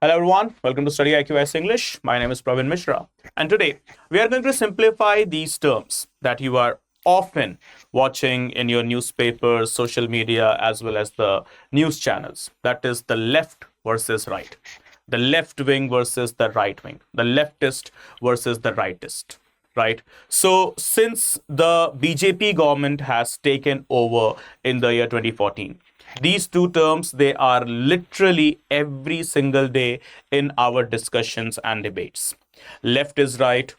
Hello everyone, welcome to StudyIQ IAS English. My name is Pravin Mishra, and today we are going to simplify these terms that you are often watching in your newspapers, social media, as well as the news channels. That is the left versus right, the left wing versus the right wing, the leftist versus the rightist. Right. So since the BJP government has taken over in the year 2014, these two terms, they are literally every single day in our discussions and debates. Left is right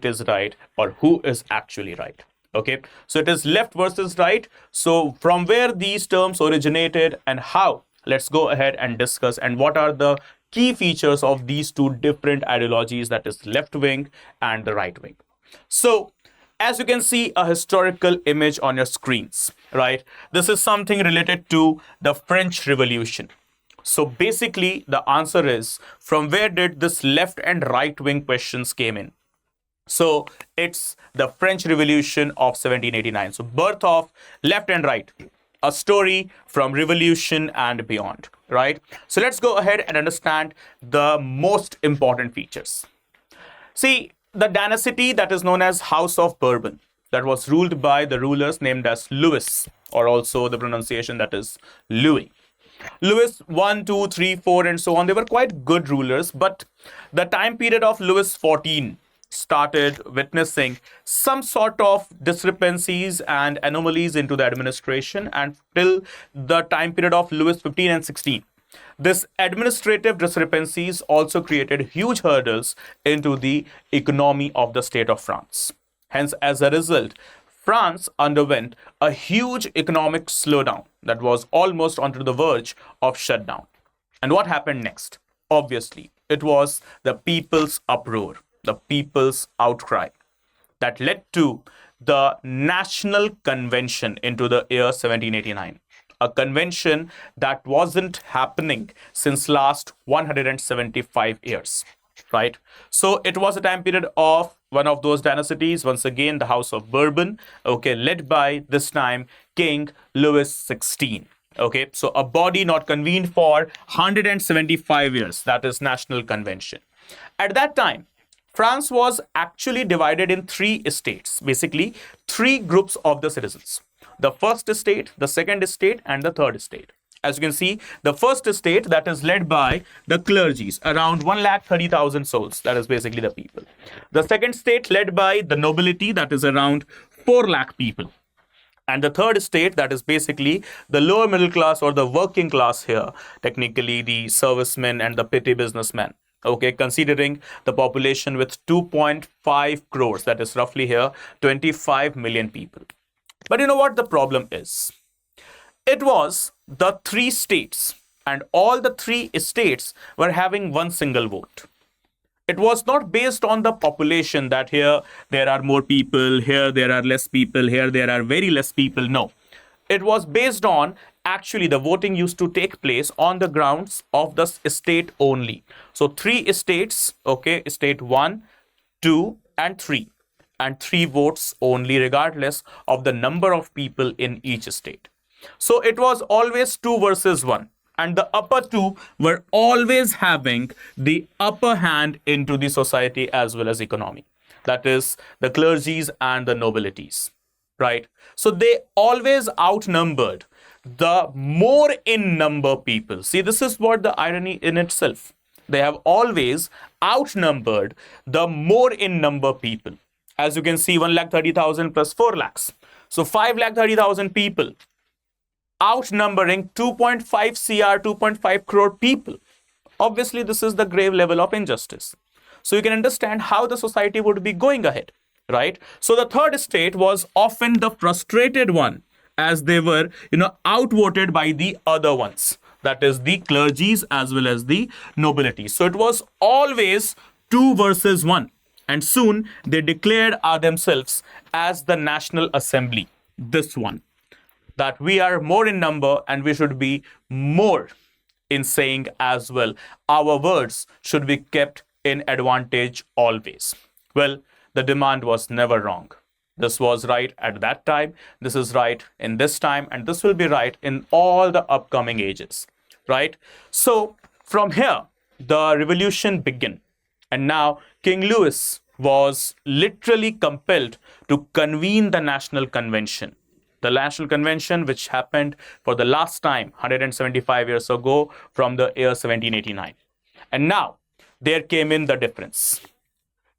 is right, or who is actually right. Okay, so it is left versus right. So from where these terms originated and how, let's go ahead and discuss, and what are the key features of these two different ideologies, that is left wing and the right wing. So as you can see a historical image on your screens, right? This is something related to the French Revolution. So basically the answer is, from where did this left and right wing questions came in? So it's the French Revolution of 1789. So birth of left and right, a story from revolution and beyond, right? So let's go ahead and understand the most important features. See, the dynasty that is known as House of Bourbon, that was ruled by the rulers named as Louis, or also the pronunciation that is Louis. Louis 1, 2, 3, 4, and so on. They were quite good rulers, but the time period of Louis 14 started witnessing some sort of discrepancies and anomalies into the administration, and till the time period of Louis 15 and 16. This administrative discrepancies also created huge hurdles into the economy of the state of France. Hence, as a result, France underwent a huge economic slowdown that was almost onto the verge of shutdown. And what happened next? Obviously, it was the people's uproar, the people's outcry that led to the National Convention into the year 1789. A convention that wasn't happening since last 175 years, right? So it was a time period of one of those dynasties, once again the House of Bourbon, okay, led by this time King Louis XVI. Okay, so a body not convened for 175 years, that is National Convention. At that time, France was actually divided in three estates, basically three groups of the citizens. The first estate, the second estate, and the third estate. As you can see, the first estate, that is led by the clergies, around 130,000 souls, that is basically the people. The second estate led by the nobility, that is around 4 lakh people. And the third estate, that is basically the lower middle class or the working class here, technically the servicemen and the petty businessmen. Okay, considering the population with 2.5 crores, that is roughly here 25 million people. But you know what the problem is? It was the three states, and all the three estates were having one single vote. It was not based on the population, that here there are more people, here there are less people, here there are very less people. No. It was based on, actually the voting used to take place on the grounds of the estate only. So three estates, okay, estate 1, 2, and 3. And 3 votes only, regardless of the number of people in each state. So it was always 2 versus 1, and the upper 2 were always having the upper hand into the society as well as economy. That is the clergies and the nobilities, right? So they always outnumbered the more in number people. See, this is what the irony in itself. They have always outnumbered the more in number people. As you can see, 1,30,000 plus 4 lakhs. So 5,30,000 people, outnumbering 2.5 CR, 2.5 crore people. Obviously, this is the grave level of injustice. So you can understand how the society would be going ahead, right? So the third estate was often the frustrated one, as they were, outvoted by the other ones. That is the clergies as well as the nobility. So it was always 2 versus 1. And soon they declared themselves as the National Assembly, this one, that we are more in number and we should be more in saying as well. Our words should be kept in advantage always. Well, the demand was never wrong. This was right at that time, this is right in this time, and this will be right in all the upcoming ages, right? So from here, the revolution began. And now King Louis was literally compelled to convene the National Convention. The National Convention, which happened for the last time 175 years ago from the year 1789. And now there came in the difference.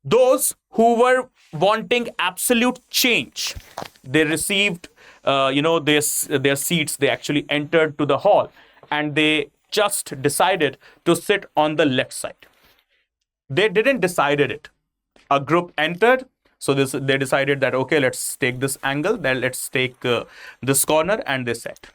Those who were wanting absolute change, they received, their seats. They actually entered to the hall, and they just decided to sit on the left side. They didn't decided it. A group entered, so they decided that, okay, let's take this angle, then let's take this corner, and they sat.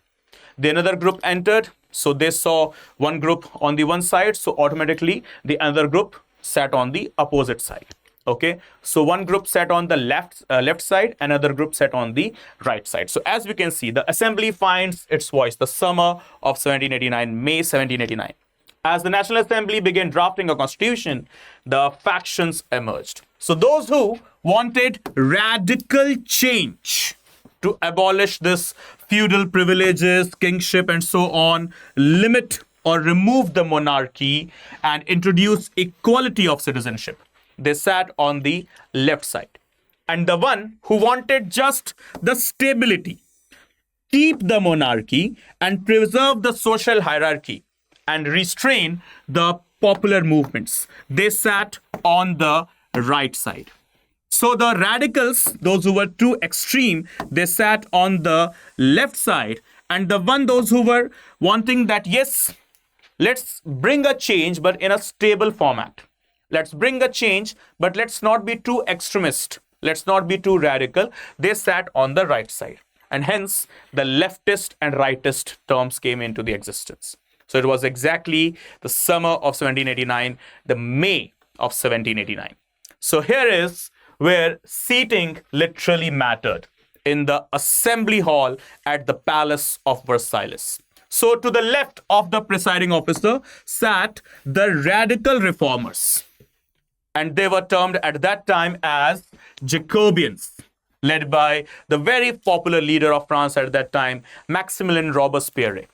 The another group entered, so they saw one group on the one side, so automatically the other group sat on the opposite side. Okay, so one group sat on the left side, another group sat on the right side. So as we can see, the assembly finds its voice. The summer of 1789, May 1789. As the National Assembly began drafting a constitution, the factions emerged. So those who wanted radical change to abolish this feudal privileges, kingship, and so on, limit or remove the monarchy, and introduce equality of citizenship, they sat on the left side. And the one who wanted just the stability, keep the monarchy, and preserve the social hierarchy, and restrain the popular movements, they sat on the right side. So the radicals, those who were too extreme, they sat on the left side. And those who were wanting that, yes, let's bring a change, but in a stable format. Let's bring a change, but let's not be too extremist. Let's not be too radical. They sat on the right side. And hence, the leftist and rightist terms came into the existence. So it was exactly the summer of 1789, the May of 1789. So here is where seating literally mattered, in the assembly hall at the Palace of Versailles. So to the left of the presiding officer sat the radical reformers. And they were termed at that time as Jacobians, led by the very popular leader of France at that time, Maximilien Robespierre.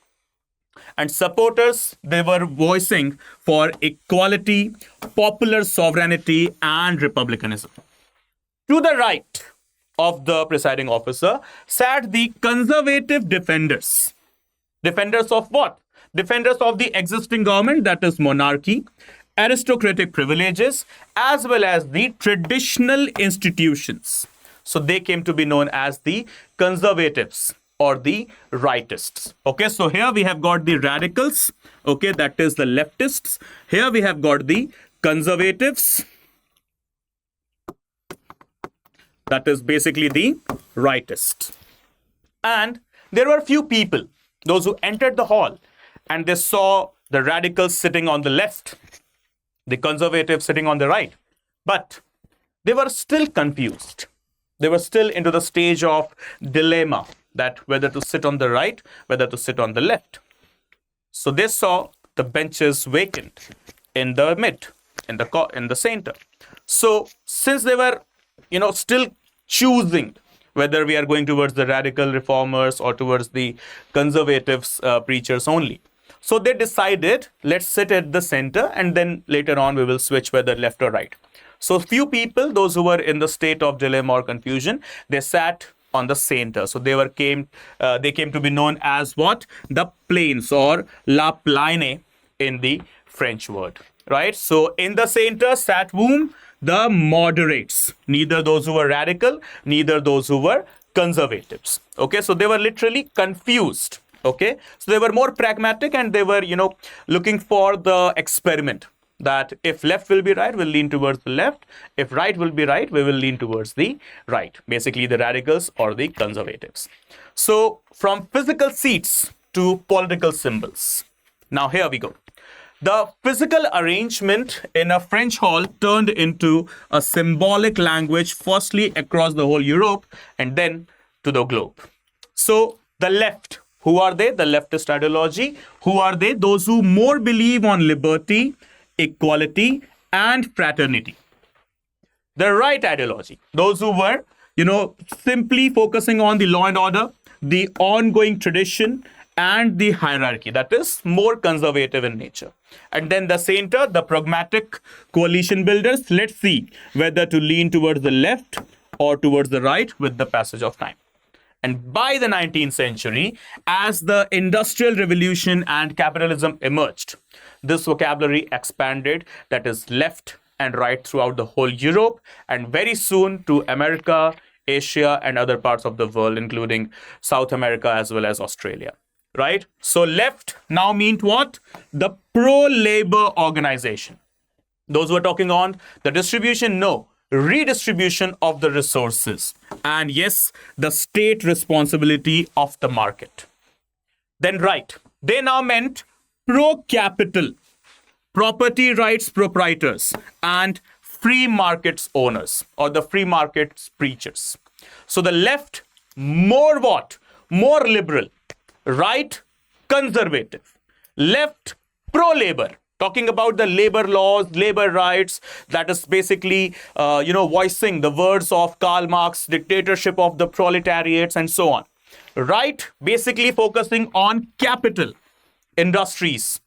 And supporters, they were voicing for equality, popular sovereignty, and republicanism. To the right of the presiding officer sat the conservative defenders. Defenders of what? Defenders of the existing government, that is monarchy, aristocratic privileges, as well as the traditional institutions. So they came to be known as the conservatives or the rightists. Okay, so here we have got the radicals. Okay, that is the leftists. Here we have got the conservatives. That is basically the rightists. And there were few people, those who entered the hall, and they saw the radicals sitting on the left, the conservatives sitting on the right. But they were still confused. They were still into the stage of dilemma, that whether to sit on the right, whether to sit on the left. So they saw the benches vacant in the mid, in the center. So since they were, still choosing whether we are going towards the radical reformers or towards the conservatives preachers only, so they decided, let's sit at the center, and then later on we will switch whether left or right. So few people, those who were in the state of dilemma or confusion, they sat on the center. So they came to be known as what? The plains, or la plaine in the French word, right? So in the center sat whom? The moderates, neither those who were radical, neither those who were conservatives. Okay, so they were literally confused. Okay, so they were more pragmatic, and they were, looking for the experiment, that if left will be right, we'll lean towards the left. If right will be right, we will lean towards the right. Basically, the radicals or the conservatives. So from physical seats to political symbols. Now here we go. The physical arrangement in a French hall turned into a symbolic language, firstly across the whole Europe and then to the globe. So the left, who are they? The leftist ideology. Who are they? Those who more believe on liberty, equality, and fraternity. The right ideology, those who were, simply focusing on the law and order, the ongoing tradition, and the hierarchy, that is more conservative in nature. And then the center, the pragmatic coalition builders. Let's see whether to lean towards the left or towards the right with the passage of time. And by the 19th century, as the Industrial Revolution and capitalism emerged, this vocabulary expanded, that is left and right, throughout the whole Europe, and very soon to America, Asia, and other parts of the world, including South America as well as Australia. Right? So left now meant what? The pro-labor organization. Those who are talking on the distribution, no, redistribution of the resources. And yes, the state responsibility of the market. Then right, they now meant pro-capital, property rights proprietors, and free markets owners, or the free markets preachers. So the left, more what? More liberal. Right, conservative. Left, pro-labor, talking about the labor laws, labor rights, that is basically, voicing the words of Karl Marx, dictatorship of the proletariats, and so on. Right, basically focusing on capital, industries.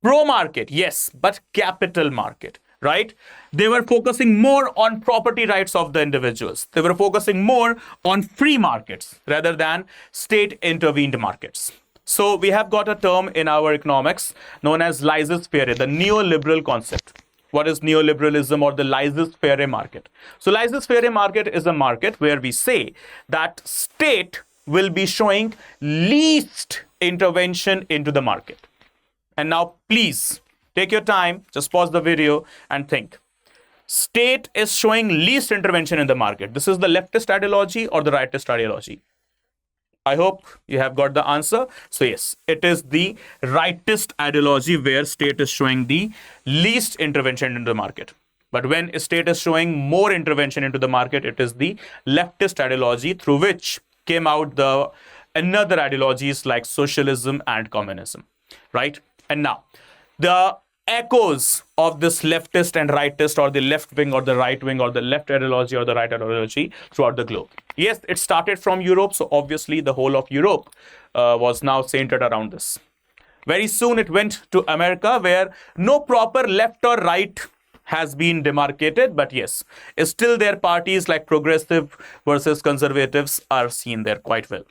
Pro-market, yes, but capital market. Right? They were focusing more on property rights of the individuals. They were focusing more on free markets rather than state-intervened markets. So we have got a term in our economics known as laissez-faire, the neoliberal concept. What is neoliberalism, or the laissez-faire market? So laissez-faire market is a market where we say that state will be showing least intervention into the market. And now please, take your time, just pause the video and think. State is showing least intervention in the market. This is the leftist ideology or the rightist ideology? I hope you have got the answer. So yes, it is the rightist ideology where state is showing the least intervention into the market. But when state is showing more intervention into the market, it is the leftist ideology, through which came out the another ideologies like socialism and communism. Right? And now, the echoes of this leftist and rightist, or the left wing or the right wing, or the left ideology or the right ideology throughout the globe. Yes, it started from Europe, so obviously the whole of Europe was now centered around this. Very soon it went to America, where no proper left or right has been demarcated, but yes, still their parties like progressive versus conservatives are seen there quite well.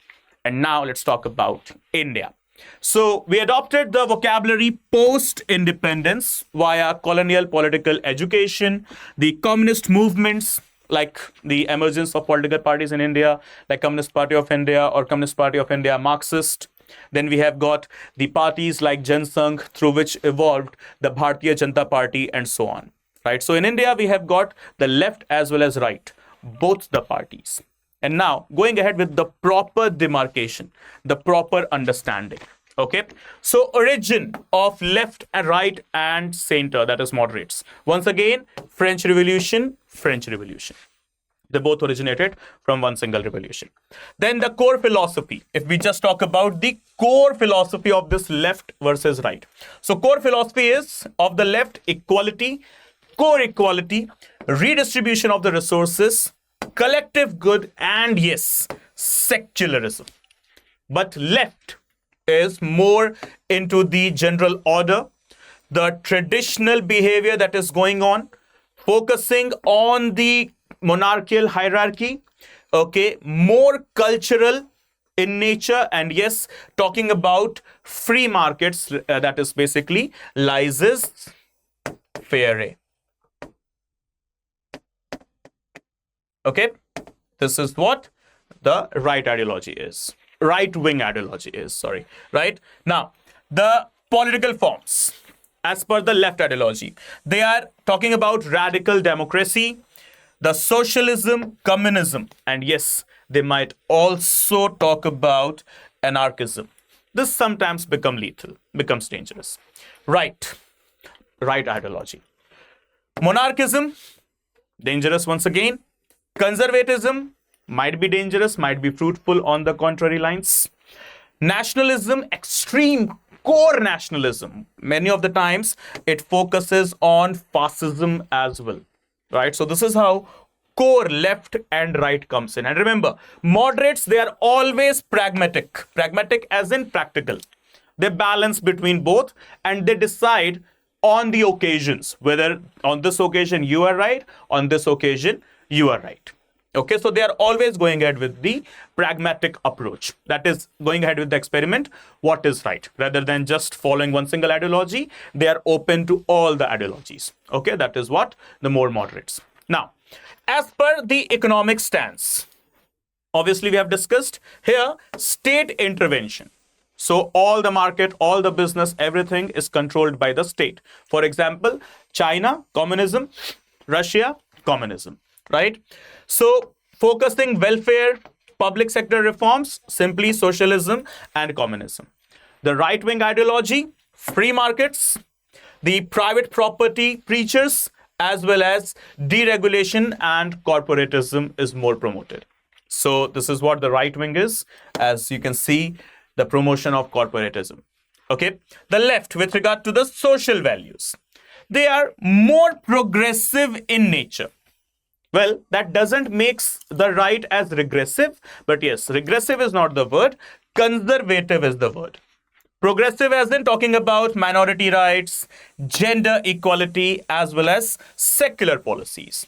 And now let's talk about India. So we adopted the vocabulary post-independence via colonial political education, the communist movements, like the emergence of political parties in India, like Communist Party of India or Communist Party of India Marxist. Then we have got the parties like Jan Sangh, through which evolved the Bharatiya Janata Party, and so on. Right? So in India, we have got the left as well as right, both the parties. And now, going ahead with the proper demarcation, the proper understanding. Okay, so origin of left and right and center, that is moderates. Once again, French Revolution. They both originated from one single revolution. Then the core philosophy. If we just talk about the core philosophy of this left versus right. So core philosophy is of the left: equality, core equality, redistribution of the resources, collective good, and yes, secularism. But left is more into the general order, the traditional behavior that is going on, focusing on the monarchical hierarchy, okay, more cultural in nature, and yes, talking about free markets, that is basically laissez-faire. Okay, this is what the right ideology is. Right-wing ideology is, sorry. Right? Now, the political forms, as per the left ideology, they are talking about radical democracy, the socialism, communism, and yes, they might also talk about anarchism. This sometimes becomes dangerous. Right ideology. Monarchism, dangerous once again. Conservatism, might be dangerous, might be fruitful on the contrary lines. Nationalism, extreme core nationalism. Many of the times it focuses on fascism as well. Right? So this is how core left and right comes in. And remember, moderates, they are always pragmatic. Pragmatic as in practical. They balance between both and they decide on the occasions, whether on this occasion you are right, on this occasion you are right. Okay, so they are always going ahead with the pragmatic approach. That is, going ahead with the experiment, what is right. Rather than just following one single ideology, they are open to all the ideologies. Okay, that is what the more moderates. Now, as per the economic stance, obviously we have discussed here state intervention. So all the market, all the business, everything is controlled by the state. For example, China, communism, Russia, communism, right? So focusing welfare, public sector reforms, simply socialism and communism. The right-wing ideology, free markets, the private property preachers, as well as deregulation and corporatism is more promoted. So this is what the right wing is, as you can see, the promotion of corporatism. Okay, the left, with regard to the social values, they are more progressive in nature. Well, that doesn't make the right as regressive, but yes, regressive is not the word, conservative is the word. Progressive as in talking about minority rights, gender equality, as well as secular policies.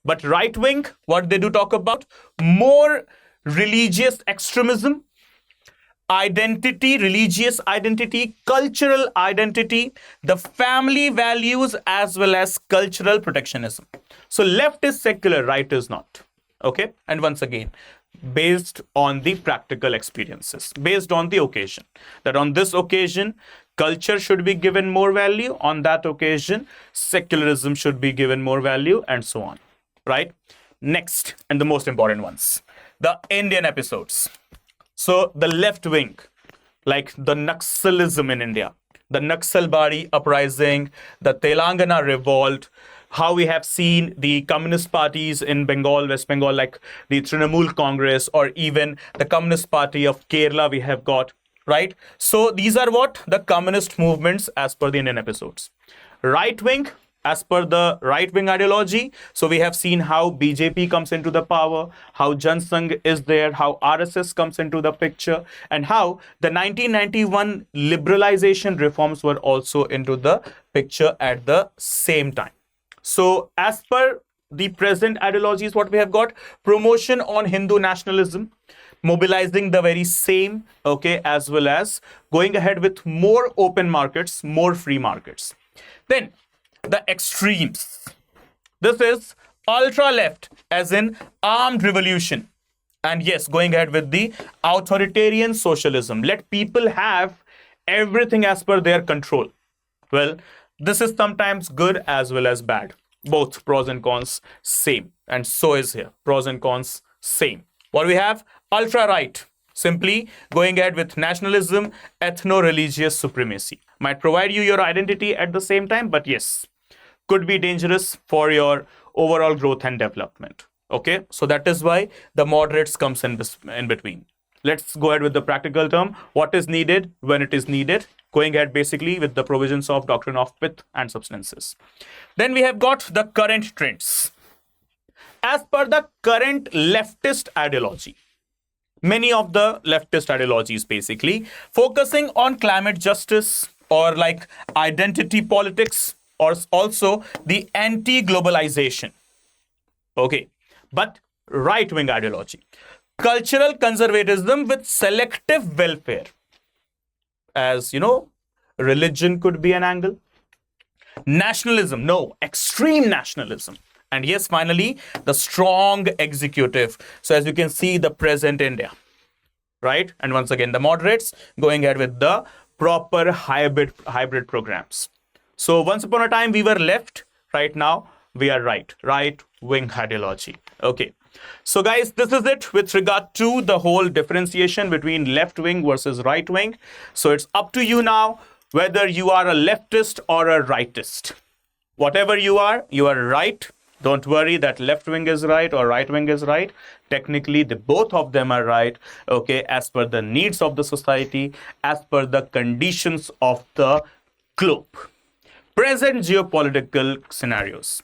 But right wing, what they do talk about, more religious extremism, identity, religious identity, cultural identity, the family values, as well as cultural protectionism. So left is secular, right is not. Okay, and once again, based on the practical experiences, based on the occasion, that on this occasion culture should be given more value, on that occasion secularism should be given more value, and so on, right? Next, and the most important ones, the Indian episodes. So the left wing, like the Naxalism in India, the Naxalbari uprising, the Telangana revolt, how we have seen the communist parties in Bengal, West Bengal, like the Trinamool Congress, or even the Communist Party of Kerala we have got, right? So these are what the communist movements as per the Indian episodes. Right wing, as per the right wing ideology, so we have seen how BJP comes into the power, how Jan Sangh is there, how RSS comes into the picture, and how the 1991 liberalization reforms were also into the picture at the same time. So as per the present ideologies, what we have got, promotion on Hindu nationalism, mobilizing the very same, okay, as well as going ahead with more open markets, more free markets. Then the extremes. This is ultra left, as in armed revolution. And yes, going ahead with the authoritarian socialism. Let people have everything as per their control. Well, this is sometimes good as well as bad. Both pros and cons, same. And so is here. Pros and cons, same. What we have? Ultra right. Simply going ahead with nationalism, ethno-religious supremacy. Might provide you your identity at the same time, but yes, could be dangerous for your overall growth and development. Okay, so that is why the moderates comes in between. Let's go ahead with the practical term. What is needed when it is needed? Going ahead basically with the provisions of doctrine of pith and substances. Then we have got the current trends. As per the current leftist ideology, many of the leftist ideologies basically focusing on climate justice or like identity politics, or also the anti-globalization. Okay, but right-wing ideology, cultural conservatism with selective welfare. As you know, religion could be an angle. Nationalism, no, extreme nationalism. And yes, finally, the strong executive. So as you can see, the present India, right? And once again, the moderates going ahead with the proper hybrid programs. So once upon a time, we were left. Right now, we are right-wing ideology. Okay. So guys, this is it with regard to the whole differentiation between left wing versus right wing. So it's up to you now whether you are a leftist or a rightist. Whatever you are right. Don't worry that left wing is right or right wing is right. Technically, both of them are right, okay, as per the needs of the society, as per the conditions of the globe. Present geopolitical scenarios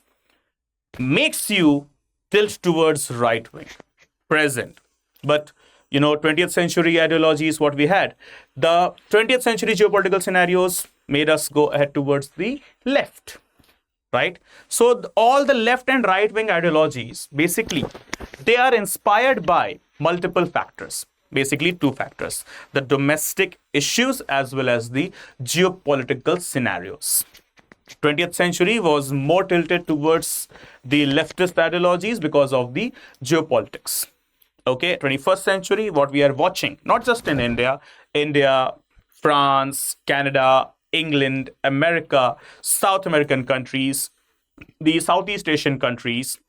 makes you tilt towards right wing, present. But 20th century ideology is what we had. The 20th century geopolitical scenarios made us go ahead towards the left, right? So all the left and right wing ideologies, basically, they are inspired by multiple factors. Basically, two factors: the domestic issues as well as the geopolitical scenarios. 20th century was more tilted towards the leftist ideologies because of the geopolitics. Okay, 21st century, what we are watching, not just in India, France, Canada, England, America, South American countries, the Southeast Asian countries,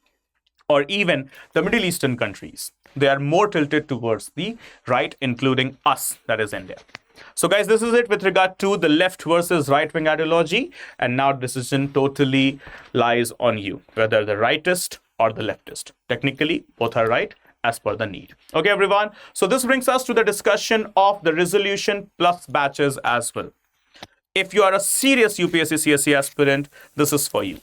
or even the Middle Eastern countries, they are more tilted towards the right, including us, that is India. So guys, this is it with regard to the left versus right-wing ideology. And now decision totally lies on you, whether the rightist or the leftist. Technically, both are right as per the need. Okay, everyone. So this brings us to the discussion of the resolution plus batches as well. If you are a serious UPSC CSE aspirant, this is for you.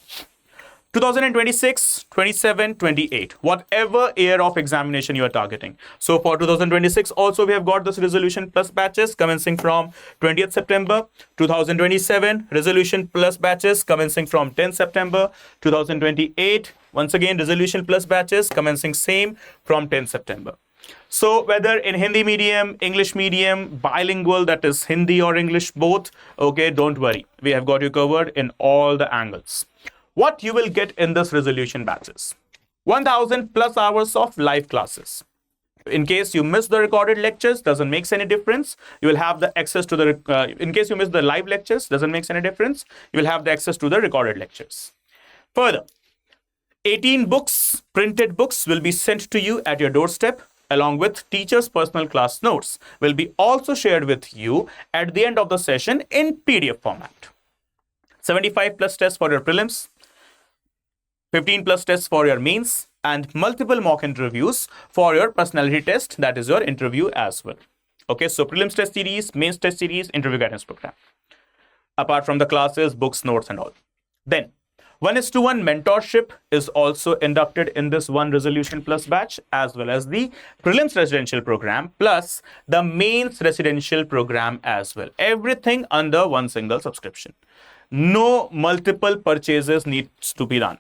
2026, 27, 28, whatever year of examination you are targeting. So for 2026 also we have got this resolution plus batches commencing from 20th September. 2027 resolution plus batches commencing from 10th September. 2028 once again resolution plus batches commencing same from 10th September. So whether in Hindi medium, English medium, bilingual, that is Hindi or English both, okay, don't worry. We have got you covered in all the angles. What you will get in this resolution batches: 1000 plus hours of live classes. In case you miss the recorded lectures, doesn't make any difference. You will have the access to the, in case you miss the live lectures, doesn't make any difference. You will have the access to the recorded lectures. Further, 18 books, printed books will be sent to you at your doorstep, along with teachers' personal class notes will be also shared with you at the end of the session in PDF format. 75 plus tests for your prelims, 15 plus tests for your mains, and multiple mock interviews for your personality test, that is your interview as well. Okay, so prelims test series, mains test series, interview guidance program. Apart from the classes, books, notes and all. Then 1:1 mentorship is also inducted in this one resolution plus batch, as well as the prelims residential program plus the mains residential program as well. Everything under one single subscription. No multiple purchases needs to be done.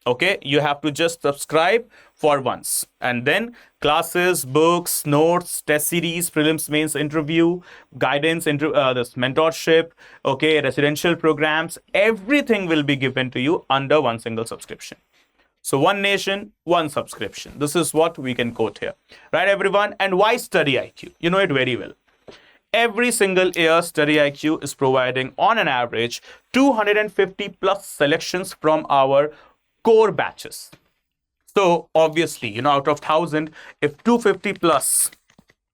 Okay, you have to just subscribe for once, and then classes, books, notes, test series, prelims, mains, interview, guidance, this mentorship, okay, residential programs, everything will be given to you under one single subscription. So one nation, one subscription. This is what we can quote here, right, everyone? And why StudyIQ? You know it very well. Every single year, StudyIQ is providing on an average 250 plus selections from our core batches. So obviously, out of 1000, if 250 plus,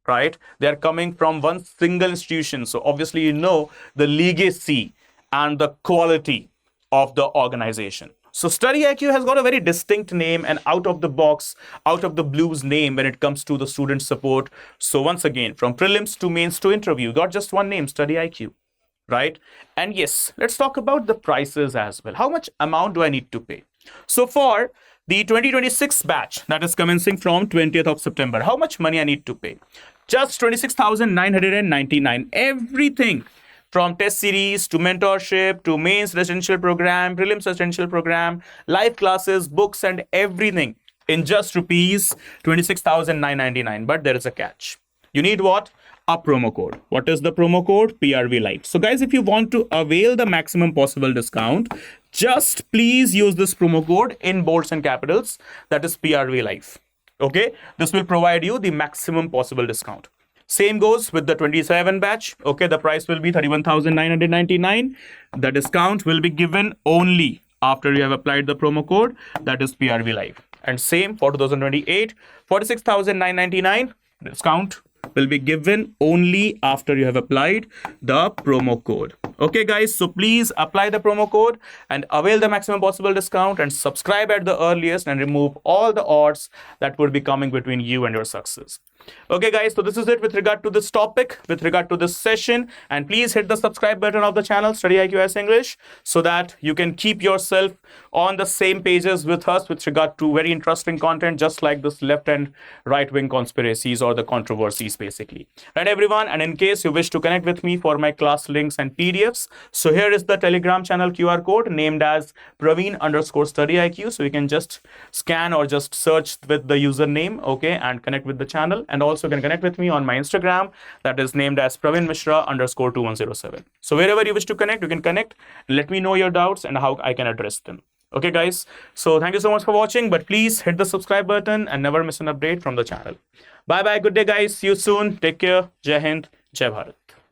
right, they are coming from one single institution. So obviously, the legacy and the quality of the organization. So StudyIQ has got a very distinct name and out of the box, out of the blues name when it comes to the student support. So once again, from prelims to mains to interview, got just one name, StudyIQ, right? And yes, let's talk about the prices as well. How much amount do I need to pay? So for the 2026 batch that is commencing from 20th of September, how much money I need to pay? Just 26,999. Everything from test series to mentorship to mains residential program, prelims residential program, live classes, books and everything in just rupees 26,999. But there is a catch. You need what? A promo code. What is the promo code? PRV Live. So guys, if you want to avail the maximum possible discount, just please use this promo code in bolds and capitals, that is PRV Live. Okay, this will provide you the maximum possible discount. Same goes with the 27 batch. Okay, the price will be 31,999. The discount will be given only after you have applied the promo code, that is PRV Live. And same for 2028, 46,999. Discount will be given only after you have applied the promo code. Okay, guys, so please apply the promo code and avail the maximum possible discount and subscribe at the earliest and remove all the odds that would be coming between you and your success. Okay, guys, so this is it with regard to this topic, with regard to this session. And please hit the subscribe button of the channel, StudyIQ IAS English, so that you can keep yourself on the same pages with us with regard to very interesting content, just like this left and right wing conspiracies or the controversies, basically. Right, everyone? And in case you wish to connect with me for my class links and PDFs, so here is the Telegram channel QR code named as Praveen_StudyIQ. So you can just scan or just search with the username, okay, and connect with the channel. And also can connect with me on my Instagram that is named as Praveen Mishra_2107. So wherever you wish to connect, you can connect. Let me know your doubts and how I can address them. Okay, guys. So thank you so much for watching, but please hit the subscribe button and never miss an update from the channel. Bye bye. Good day, guys. See you soon. Take care. Jai Hind. Jai Bharat.